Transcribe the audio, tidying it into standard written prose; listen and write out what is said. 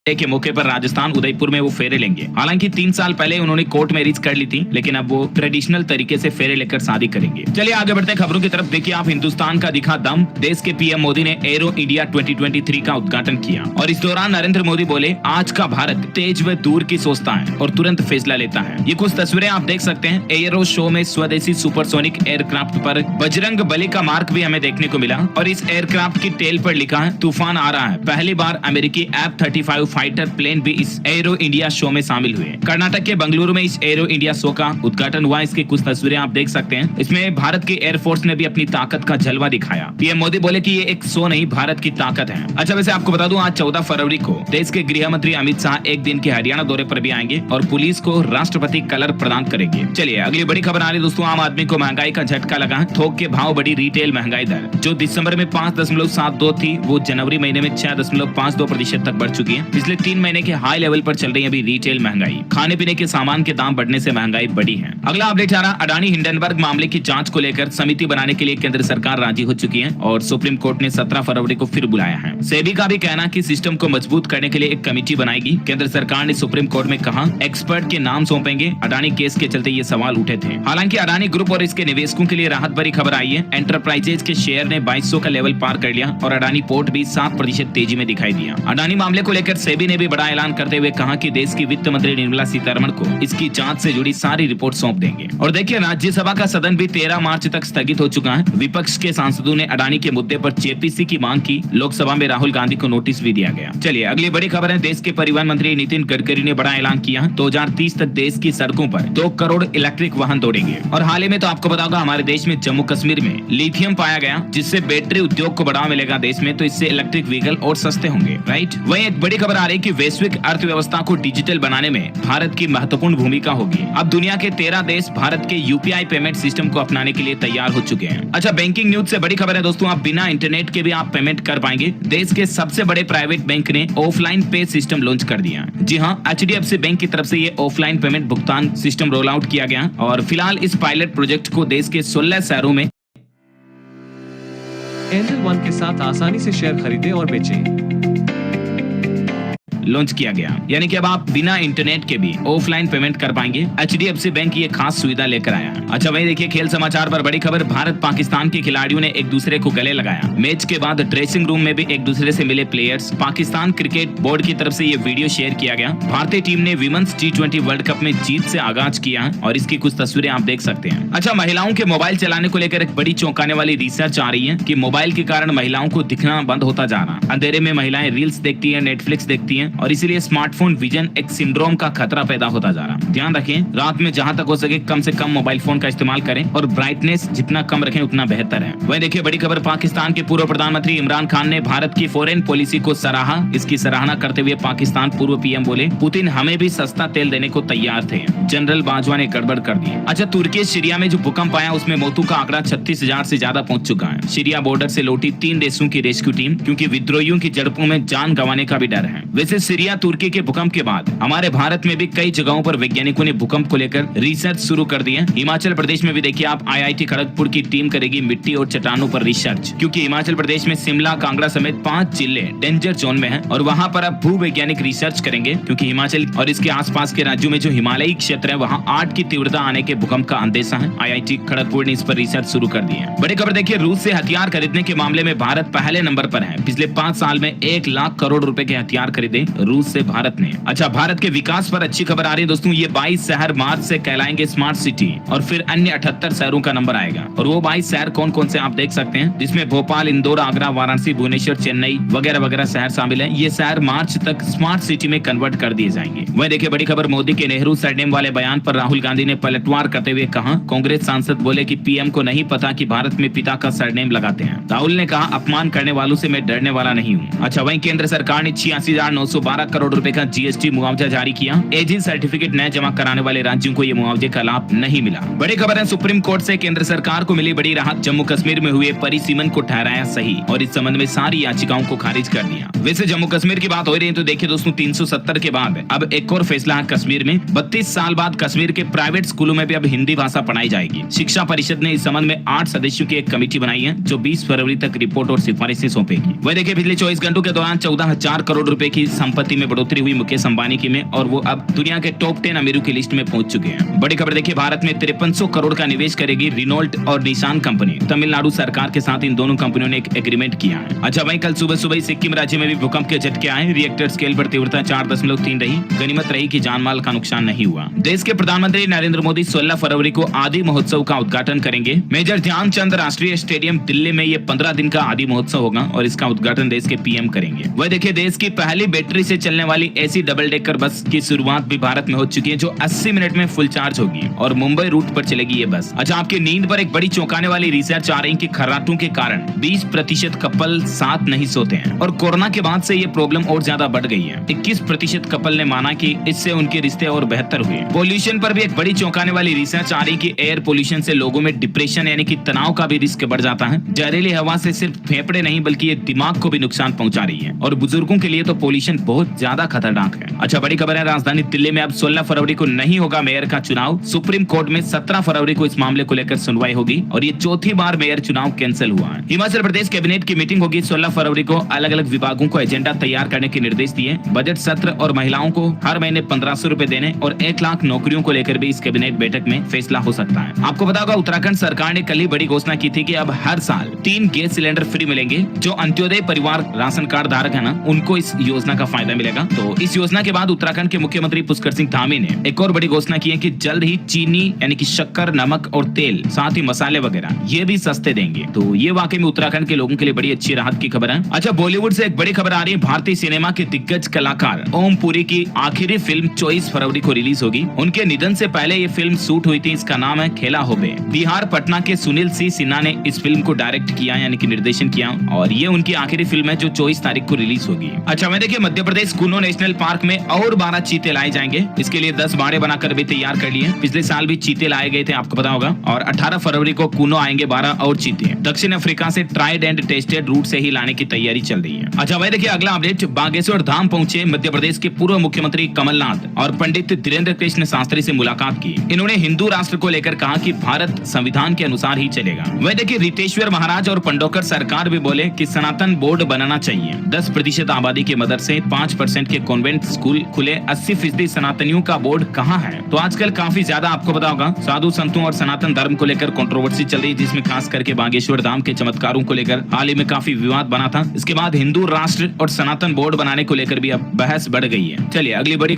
के मौके पर राजस्थान उदयपुर में वो फेरे लेंगे। हालांकि 3 साल पहले उन्होंने कोर्ट मैरिज कर ली थी, लेकिन अब वो ट्रेडिशनल तरीके से फेरे लेकर शादी करेंगे। चलिए आगे बढ़ते हैं खबरों की तरफ। देखिए आप, हिंदुस्तान का दिखा दम। देश के पीएम मोदी ने एरो इंडिया 2023 का उद्घाटन किया और इस दौरान नरेंद्र मोदी बोले, आज का भारत तेज व दूर की सोचता है और तुरंत फैसला लेता है। ये कुछ तस्वीरें आप देख सकते हैं। एरो शो में स्वदेशी सुपरसोनिक एयरक्राफ्ट पर बजरंग बली का मार्क भी हमें देखने को मिला और इस एयरक्राफ्ट की टेल पर लिखा है, तूफान आ रहा है। पहली बार अमेरिकी F-35 फाइटर प्लेन भी इस एरो इंडिया शो में शामिल हुए। कर्नाटक के बेंगलुरु में इस एरो इंडिया शो का उद्घाटन हुआ। इसकी कुछ तस्वीरें आप देख सकते हैं। इसमें भारत की एयरफोर्स ने भी अपनी ताकत का जलवा दिखाया। पीएम मोदी बोले कि ये एक शो नहीं, भारत की ताकत है। अच्छा, वैसे आपको बता दूं, आज 14 फरवरी को देश के गृह मंत्री अमित शाह एक दिन के हरियाणा दौरे पर भी आएंगे और पुलिस को राष्ट्रपति कलर प्रदान करेंगे। चलिए अगली बड़ी खबर आ रही है दोस्तों। आम आदमी को महंगाई का झटका लगा है। थोक के भाव बढ़ी रिटेल महंगाई दर, जो दिसंबर में 5.72 थी, वो जनवरी महीने में 6.52% तक बढ़ चुकी है। पिछले 3 महीने के हाई लेवल पर चल रही है अभी रिटेल महंगाई। खाने पीने के सामान के दाम बढ़ने से महंगाई बढ़ी है। अगला अपडेट आ रहा, अडानी हिंडनबर्ग मामले की जांच को लेकर समिति बनाने के लिए केंद्र सरकार राजी हो चुकी है और सुप्रीम कोर्ट ने 17 फरवरी को फिर बुलाया है। सेबी का भी कहना कि सिस्टम को मजबूत करने के लिए एक कमेटी बनाएगी। केंद्र सरकार ने सुप्रीम कोर्ट में कहा, एक्सपर्ट के नाम सौंपेंगे। अडानी केस के चलते ये सवाल उठे थे। हालांकि अडानी ग्रुप और इसके निवेशकों के लिए राहत भरी खबर आई है। एंटरप्राइजेज के शेयर ने 2200 का लेवल पार कर लिया और अडानी पोर्ट भी 7% तेजी में दिखाई दिया। अडानी मामले को लेकर सेबी ने भी बड़ा ऐलान करते हुए कहा कि देश की वित्त मंत्री निर्मला सीतारमण को इसकी जांच से जुड़ी सारी रिपोर्ट सौंप देंगे। और देखिए, राज्यसभा का सदन भी 13 मार्च तक स्थगित हो चुका है। विपक्ष के सांसदों ने अडानी के मुद्दे पर जेपीसी की मांग की। लोकसभा में राहुल गांधी को नोटिस भी दिया गया। चलिए अगली बड़ी खबर है। देश के परिवहन मंत्री नितिन गडकरी ने बड़ा ऐलान किया, 2030 तक देश की सड़कों पर 2 करोड़ इलेक्ट्रिक वाहन दौड़ेंगे। और हाल ही में तो आपको बताऊंगा, हमारे देश में जम्मू कश्मीर में लिथियम पाया गया, जिससे बैटरी उद्योग को बढ़ावा मिलेगा देश में, तो इससे इलेक्ट्रिक व्हीकल और सस्ते होंगे। राइट। वहीं एक बड़ी खबर आ रही है कि वैश्विक अर्थव्यवस्था को डिजिटल बनाने में भारत की महत्वपूर्ण भूमिका होगी। अब दुनिया के 13 देश भारत के यूपीआई पेमेंट सिस्टम को अपनाने के लिए तैयार हो चुके हैं। अच्छा, बैंकिंग न्यूज से बड़ी खबर है दोस्तों। आप बिना इंटरनेट के भी आप पेमेंट कर पाएंगे। देश के सबसे बड़े प्राइवेट बैंक ने ऑफलाइन पे सिस्टम लॉन्च कर दिया। जी हाँ, HDFC बैंक की तरफ से ये ऑफलाइन पेमेंट भुगतान सिस्टम रोल आउट किया गया और फिलहाल इस पायलट प्रोजेक्ट को देश के 16 शहरों में एयरटेल वन के साथ आसानी से शेयर खरीदें और बेचें लॉन्च किया गया। यानी कि अब आप बिना इंटरनेट के भी ऑफलाइन पेमेंट कर पाएंगे। HDFC बैंक ये खास सुविधा लेकर आया। अच्छा, वही देखिए खेल समाचार पर बड़ी खबर। भारत पाकिस्तान के खिलाड़ियों ने एक दूसरे को गले लगाया। मैच के बाद ड्रेसिंग रूम में भी एक दूसरे से मिले प्लेयर्स। पाकिस्तान क्रिकेट बोर्ड की तरफ से ये वीडियो शेयर किया गया। भारतीय टीम ने विमेंस T20 वर्ल्ड कप में जीत से आगाज किया और इसकी कुछ तस्वीरें आप देख सकते हैं। अच्छा, महिलाओं के मोबाइल चलाने को लेकर एक बड़ी चौंकाने वाली रिसर्च आ रही है कि मोबाइल के कारण महिलाओं को दिखना बंद होता जा रहा। अंधेरे में महिलाएं रील्स देखती है, नेटफ्लिक्स देखती है और इसीलिए स्मार्टफोन विजन एक सिंड्रोम का खतरा पैदा होता जा रहा। ध्यान रखें, रात में जहां तक हो सके कम से कम मोबाइल फोन का इस्तेमाल करें और ब्राइटनेस जितना कम रखें उतना बेहतर है। वहीं देखिए बड़ी खबर, पाकिस्तान के पूर्व प्रधानमंत्री इमरान खान ने भारत की फॉरेन पॉलिसी को सराहा। इसकी सराहना करते हुए पाकिस्तान पूर्व पीएम बोले, पुतिन हमें भी सस्ता तेल देने को तैयार थे। जनरल बाजवा ने गड़बड़ कर दी। अच्छा, तुर्की सीरिया में जो भूकंप आया उसमें मौतों का आंकड़ा 36,000 से ज्यादा पहुंच चुका है। सीरिया बॉर्डर से लौटी 3 देशों की रेस्क्यू टीम, क्योंकि विद्रोहियों की झड़पों में जान गंवाने का भी डर है। वैसे सीरिया तुर्की के भूकंप के बाद हमारे भारत में भी कई जगहों पर वैज्ञानिकों ने भूकंप को लेकर रिसर्च शुरू कर दी है। हिमाचल प्रदेश में भी देखिए आप, IIT खड़गपुर की टीम करेगी मिट्टी और चट्टानों पर रिसर्च, क्योंकि हिमाचल प्रदेश में शिमला, कांगड़ा समेत 5 जिले डेंजर जोन में हैं और वहां पर अब भूवैज्ञानिक रिसर्च करेंगे, क्योंकि हिमाचल और इसके आसपास के राज्यों में जो हिमालयी क्षेत्र है वहां 8 की तीव्रता आने के भूकंप का अंदेशा है। IIT खड़गपुर ने इस पर रिसर्च शुरू कर दी है। बड़ी खबर देखिए, रूस से हथियार खरीदने के मामले में भारत पहले नंबर पर है। पिछले 5 साल में 1 लाख करोड़ रुपए के हथियार खरीदे रूस से भारत ने। अच्छा, भारत के विकास पर अच्छी खबर आ रही है दोस्तों। ये 22 शहर मार्च से कहलाएंगे स्मार्ट सिटी और फिर अन्य 78 शहरों का नंबर आएगा। और वो 22 शहर कौन कौन से आप देख सकते हैं, जिसमें भोपाल, इंदौर, आगरा, वाराणसी, भुवनेश्वर, चेन्नई वगैरह वगैरह शहर शामिल हैं। ये शहर मार्च तक स्मार्ट सिटी में कन्वर्ट कर दिए जाएंगे। वहीं देखिए बड़ी खबर, मोदी के नेहरू सरनेम वाले बयान पर राहुल गांधी ने पलटवार करते हुए कहा, कांग्रेस सांसद बोले कि पीएम को नहीं पता कि भारत में पिता का सरनेम लगाते हैं। राहुल ने कहा, अपमान करने वालों से मैं डरने वाला नहीं हूँ। अच्छा, वहीं केंद्र सरकार ने 86,912 करोड़ रुपए का GST मुआवजा जारी किया। एजी सर्टिफिकेट न जमा कराने वाले राज्यों को ये मुआवजे का लाभ नहीं मिला। बड़ी खबर है, सुप्रीम कोर्ट से केंद्र सरकार को मिली बड़ी राहत। जम्मू कश्मीर में हुए परिसीमन को ठहराया सही और इस संबंध में सारी याचिकाओं को खारिज कर दिया। वैसे जम्मू कश्मीर की बात हो रही है तो देखिए दोस्तों, 370 के बाद अब एक और फैसला है कश्मीर में। 32 साल बाद कश्मीर के प्राइवेट स्कूलों में भी अब हिंदी भाषा पढ़ाई जाएगी। शिक्षा परिषद ने इस संबंध में 8 सदस्यों की एक कमेटी बनाई है, जो 20 फरवरी तक रिपोर्ट और सिफारिशें सौंपेगी। वह देखिए पिछले 24 घंटों के दौरान 14,000 करोड़ रुपए की संपत्ति में बढ़ोतरी हुई मुकेश अंबानी की में, और वो अब दुनिया के टॉप 10 अमीरों की लिस्ट में पहुंच चुके हैं। बड़ी खबर देखिए, भारत में 5300 करोड़ का निवेश करेगी रिनोल्ट और निशान कंपनी। तमिलनाडु सरकार के साथ इन दोनों कंपनियों ने एक एग्रीमेंट किया है। अच्छा वहीं कल सुबह सुबह सिक्किम राज्य में भी भूकंप के झटके आए। रिएक्टर स्केल पर तीव्रता 4.3 रही। गनीमत रही कि जानमाल का नुकसान नहीं हुआ। देश के प्रधानमंत्री नरेंद्र मोदी 16 फरवरी को आदि महोत्सव का उद्घाटन करेंगे। मेजर ध्यानचंद राष्ट्रीय स्टेडियम दिल्ली में ये 15 दिन का आदि महोत्सव होगा और इसका उद्घाटन देश के पीएम करेंगे। वह देखिए, देश की पहली बैटरी से चलने वाली एसी डबल डेकर बस की शुरुआत भी भारत में हो चुकी है, जो 80 मिनट में फुल चार्ज होगी और मुंबई रूट पर चलेगी ये बस। अच्छा, आपकी नींद पर एक बड़ी चौंकाने वाली रिसर्च आ रही कि खर्राटों के कारण 20% कपल साथ नहीं सोते हैं और कोरोना के बाद से ये प्रॉब्लम और ज्यादा बढ़ गई है। 21% कपल ने माना कि इससे उनके रिश्ते और बेहतर हुए। पोल्यूशन पर भी एक बड़ी चौंकाने वाली रिसर्च आ रही कि एयर पोल्यूशन से लोगों में डिप्रेशन यानी कि तनाव का भी रिस्क बढ़ जाता है। जहरीली हवा से सिर्फ फेफड़े नहीं बल्कि ये दिमाग को भी नुकसान पहुंचा रही है और बुजुर्गों के लिए तो पोल्यूशन बहुत ज्यादा खतरनाक है। अच्छा बड़ी खबर है, राजधानी दिल्ली में अब 16 फरवरी को नहीं होगा मेयर का चुनाव। सुप्रीम कोर्ट में 17 फरवरी को इस मामले को लेकर सुनवाई होगी और ये चौथी बार मेयर चुनाव कैंसिल हुआ है। हिमाचल प्रदेश कैबिनेट की मीटिंग होगी 16 फरवरी को। अलग अलग विभागों को एजेंडा तैयार करने के निर्देश दिए। बजट सत्र और महिलाओं को हर महीने 1500 रुपए देने और 1 लाख नौकरियों को लेकर भी इस कैबिनेट बैठक में फैसला हो सकता है। आपको पता होगा, उत्तराखंड सरकार ने कल ही बड़ी घोषणा की थी कि अब हर साल 3 गैस सिलेंडर फ्री मिलेंगे। जो अंत्योदय परिवार राशन कार्ड धारक है ना, उनको इस योजना का फायदा मिलेगा। तो इस योजना के बाद उत्तराखंड के मुख्यमंत्री पुष्कर सिंह धामी ने एक और बड़ी घोषणा की है कि जल्द ही चीनी यानी कि शक्कर, नमक और तेल, साथ ही मसाले वगैरह ये भी सस्ते देंगे। तो ये वाकई में उत्तराखंड के लोगों के लिए बड़ी अच्छी राहत की खबर है। अच्छा, बॉलीवुड से एक बड़ी खबर आ रही है। भारतीय सिनेमा के दिग्गज कलाकार ओम पुरी की आखिरी फिल्म 24 फरवरी को रिलीज होगी। उनके निधन से पहले ये फिल्म शूट हुई थी। इसका नाम है खेला होबे। बिहार पटना के सुनील सी सिन्हा ने इस फिल्म को डायरेक्ट किया यानी कि निर्देशन किया और ये उनकी आखिरी फिल्म है जो 24 तारीख को रिलीज होगी। अच्छा मैं देखिए, मध्य प्रदेश कुनो नेशनल पार्क में और 12 चीते लाए जाएंगे। इसके लिए 10 बाड़े बनाकर भी तैयार कर लिए। पिछले साल भी चीते लाए गए थे, आपको पता होगा। और 18 फरवरी को कुनो आएंगे 12 और चीते। दक्षिण अफ्रीका से ट्राइड एंड टेस्टेड रूट से ही लाने की तैयारी चल रही है। अच्छा भाई देखिए, अगला अपडेट, बागेश्वर धाम पहुंचे मध्य प्रदेश के पूर्व मुख्यमंत्री कमलनाथ और पंडित धीरेन्द्र कृष्ण शास्त्री से मुलाकात की। इन्होंने हिंदू राष्ट्र को लेकर कहा कि भारत संविधान के अनुसार ही चलेगा। वह देखिए, रितेश्वर महाराज और पंडोकर सरकार भी बोले कि सनातन बोर्ड बनाना चाहिए। 10% आबादी के मदरसे, 5% के कॉन्वेंट स्कूल खुले, 80% सनातनियों का बोर्ड कहाँ है। तो आजकल काफी ज्यादा आपको पता होगा साधु संतों और सनातन धर्म को लेकर कंट्रोवर्सी चल रही है, जिसमें खास करके बागेश्वर धाम के चमत्कारों को लेकर हाल ही में काफी विवाद बना था। इसके बाद हिंदू राष्ट्र और सनातन बोर्ड बनाने को लेकर भी अब बहस बढ़ गई है। चलिए अगली बड़ी